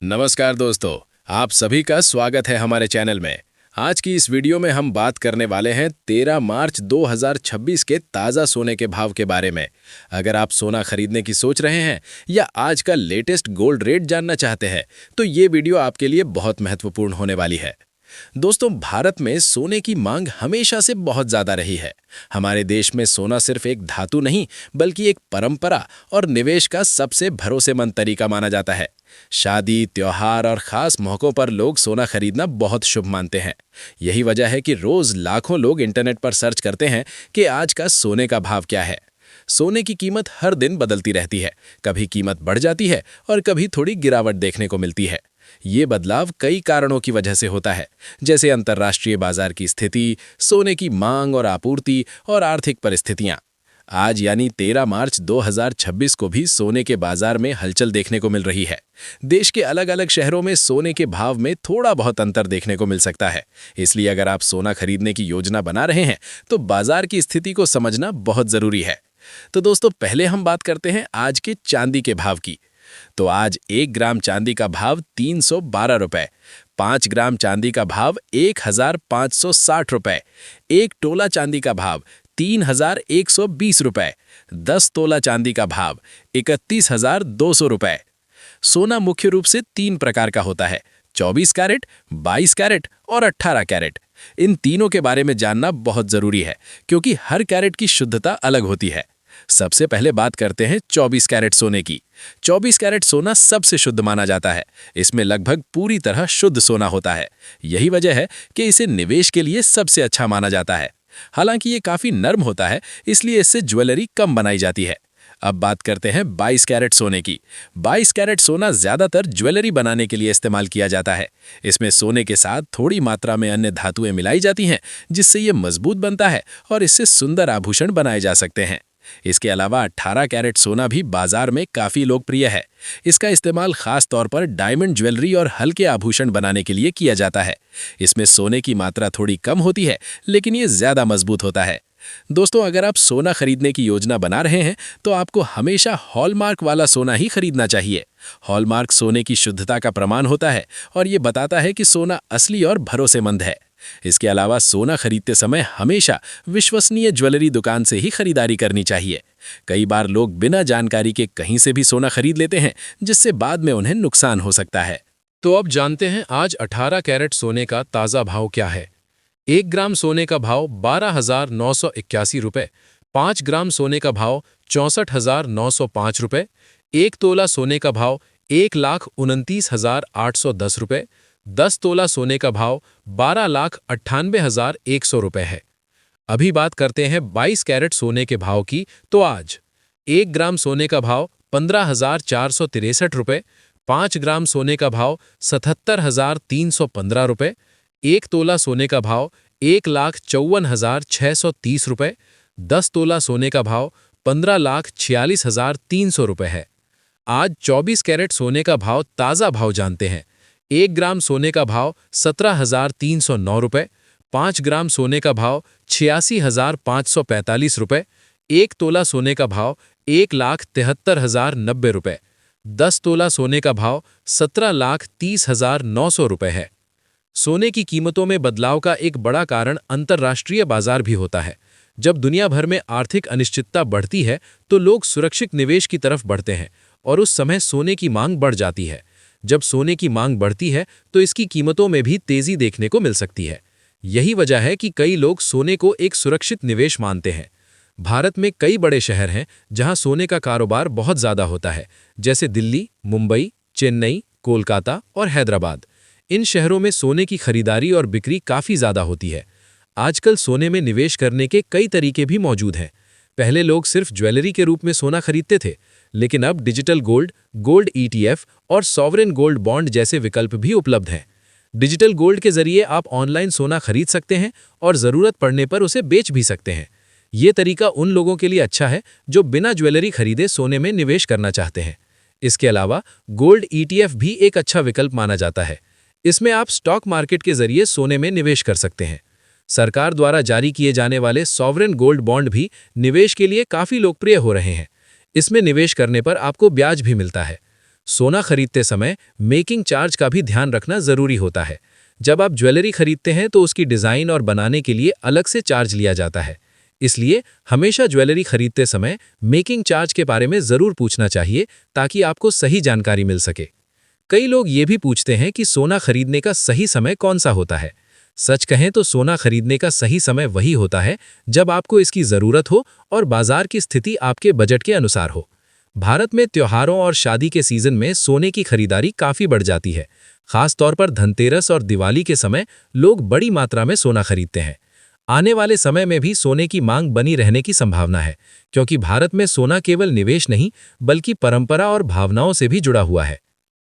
नमस्कार दोस्तों, आप सभी का स्वागत है हमारे चैनल में। आज की इस वीडियो में हम बात करने वाले हैं 13 मार्च 2026 के ताज़ा सोने के भाव के बारे में। अगर आप सोना खरीदने की सोच रहे हैं या आज का लेटेस्ट गोल्ड रेट जानना चाहते हैं, तो ये वीडियो आपके लिए बहुत महत्वपूर्ण होने वाली है। दोस्तों, भारत में सोने की मांग हमेशा से बहुत ज्यादा रही है। हमारे देश में सोना सिर्फ एक धातु नहीं, बल्कि एक परंपरा और निवेश का सबसे भरोसेमंद तरीका माना जाता है। शादी, त्योहार और खास मौकों पर लोग सोना खरीदना बहुत शुभ मानते हैं। यही वजह है कि रोज लाखों लोग इंटरनेट पर सर्च करते हैं कि आज का सोने का भाव क्या है। सोने की कीमत हर दिन बदलती रहती है। कभी कीमत बढ़ जाती है और कभी थोड़ी गिरावट देखने को मिलती है। ये बदलाव कई कारणों की वजह से होता है, जैसे अंतर्राष्ट्रीय बाजार की स्थिति, सोने की मांग और आपूर्ति और आर्थिक परिस्थितियां। आज यानी 13 मार्च 2026 को भी सोने के बाजार में हलचल देखने को मिल रही है। देश के अलग अलग शहरों में सोने के भाव में थोड़ा बहुत अंतर देखने को मिल सकता है। इसलिए अगर आप सोना खरीदने की योजना बना रहे हैं, तो बाजार की स्थिति को समझना बहुत जरूरी है। तो दोस्तों, पहले हम बात करते हैं आज के चांदी के भाव की। तो आज 1 ग्राम चांदी का भाव 312 रुपए, 5 ग्राम चांदी का भाव 1560 रुपए, 1 तोला चांदी का भाव 3120 रुपए, 10 तोला चांदी का भाव 31,200 रुपए। सोना मुख्य रूप से 3 प्रकार का होता है: 24 कैरेट, 22 कैरेट और 18 कैरेट। इन तीनों के बारे में जानना बहुत जरूरी है, क्योंकि हर कैरेट की शुद्धता अलग होती है। सबसे पहले बात करते हैं 24 कैरेट सोने की। 24 कैरेट सोना सबसे शुद्ध माना जाता है। इसमें लगभग पूरी तरह शुद्ध सोना होता है। यही वजह है कि इसे निवेश के लिए सबसे अच्छा माना जाता है। हालांकि ये काफी नर्म होता है, इसलिए इससे ज्वेलरी कम बनाई जाती है। अब बात करते हैं 22 कैरेट सोने की। 22 कैरेट सोना ज्यादातर ज्वेलरी बनाने के लिए इस्तेमाल किया जाता है। इसमें सोने के साथ थोड़ी मात्रा में अन्य धातुएं मिलाई जाती हैं, जिससे ये मजबूत बनता है और इससे सुंदर आभूषण बनाए जा सकते हैं। इसके अलावा 18 कैरेट सोना भी बाजार में काफी लोकप्रिय है। इसका इस्तेमाल खास तौर पर डायमंड ज्वेलरी और हल्के आभूषण बनाने के लिए किया जाता है। इसमें सोने की मात्रा थोड़ी कम होती है, लेकिन ये ज्यादा मजबूत होता है। दोस्तों, अगर आप सोना खरीदने की योजना बना रहे हैं, तो आपको हमेशा हॉलमार्क वाला सोना ही खरीदना चाहिए। हॉलमार्क सोने की शुद्धता का प्रमाण होता है और ये बताता है कि सोना असली और भरोसेमंद है। इसके अलावा सोना खरीदते समय हमेशा विश्वसनीय ज्वेलरी दुकान से ही खरीदारी करनी चाहिए। कई बार लोग बिना जानकारी के कहीं से भी सोना खरीद लेते हैं, जिससे बाद में उन्हें नुकसान हो सकता है। तो अब जानते हैं आज 18 कैरेट सोने का ताज़ा भाव क्या है। 1 ग्राम सोने का भाव 12,981 रुपये, 5 ग्राम सोने का भाव 64,905 रुपये, 1 तोला सोने का भाव 1,29,810 रुपये, 10 तोला सोने का भाव 12,98,100 रुपये है। अभी बात करते हैं 22 कैरेट सोने के भाव की। तो आज 1 ग्राम सोने का भाव 15,463 रुपये, 5 ग्राम सोने का भाव 77,315 रुपये, 1 तोला सोने का भाव 1,54,630 रुपये, 10 तोला सोने का भाव 15,46,300 रुपये है। आज 24 कैरेट सोने का भाव ताज़ा भाव जानते हैं। 1 ग्राम सोने का भाव 17,309 रुपये, 5 ग्राम सोने का भाव 86,545 रुपये, 1 तोला सोने का भाव 1,73,090 रुपये, 10 तोला सोने का भाव 17,30,900 रुपये है। सोने की कीमतों में बदलाव का एक बड़ा कारण अंतर्राष्ट्रीय बाजार भी होता है। जब दुनिया भर में आर्थिक अनिश्चितता बढ़ती है, तो लोग सुरक्षित निवेश की तरफ बढ़ते हैं और उस समय सोने की मांग बढ़ जाती है। जब सोने की मांग बढ़ती है, तो इसकी कीमतों में भी तेजी देखने को मिल सकती है। यही वजह है कि कई लोग सोने को एक सुरक्षित निवेश मानते हैं। भारत में कई बड़े शहर हैं जहां सोने का कारोबार बहुत ज्यादा होता है, जैसे दिल्ली, मुंबई, चेन्नई, कोलकाता और हैदराबाद। इन शहरों में सोने की खरीदारी और बिक्री काफी ज्यादा होती है। आजकल सोने में निवेश करने के कई तरीके भी मौजूद हैं। पहले लोग सिर्फ ज्वेलरी के रूप में सोना खरीदते थे, लेकिन अब डिजिटल गोल्ड, गोल्ड ईटीएफ और सॉवरेन गोल्ड बॉन्ड जैसे विकल्प भी उपलब्ध हैं। डिजिटल गोल्ड के जरिए आप ऑनलाइन सोना खरीद सकते हैं और जरूरत पड़ने पर उसे बेच भी सकते हैं। ये तरीका उन लोगों के लिए अच्छा है जो बिना ज्वेलरी खरीदे सोने में निवेश करना चाहते हैं। इसके अलावा गोल्ड ईटीएफ भी एक अच्छा विकल्प माना जाता है। इसमें आप स्टॉक मार्केट के जरिए सोने में निवेश कर सकते हैं। सरकार द्वारा जारी किए जाने वाले सॉवरेन गोल्ड बॉन्ड भी निवेश के लिए काफी लोकप्रिय हो रहे हैं। इसमें निवेश करने पर आपको ब्याज भी मिलता है। सोना खरीदते समय मेकिंग चार्ज का भी ध्यान रखना जरूरी होता है। जब आप ज्वेलरी खरीदते हैं तो उसकी डिज़ाइन और बनाने के लिए अलग से चार्ज लिया जाता है। इसलिए हमेशा ज्वेलरी खरीदते समय मेकिंग चार्ज के बारे में ज़रूर पूछना चाहिए ताकि आपको सही जानकारी मिल सके। कई लोग ये भी पूछते हैं कि सोना खरीदने का सही समय कौन सा होता है। सच कहें तो सोना खरीदने का सही समय वही होता है जब आपको इसकी ज़रूरत हो और बाजार की स्थिति आपके बजट के अनुसार हो। भारत में त्योहारों और शादी के सीजन में सोने की खरीदारी काफ़ी बढ़ जाती है। खास तौर पर धनतेरस और दिवाली के समय लोग बड़ी मात्रा में सोना खरीदते हैं। आने वाले समय में भी सोने की मांग बनी रहने की संभावना है, क्योंकि भारत में सोना केवल निवेश नहीं बल्कि परंपरा और भावनाओं से भी जुड़ा हुआ है।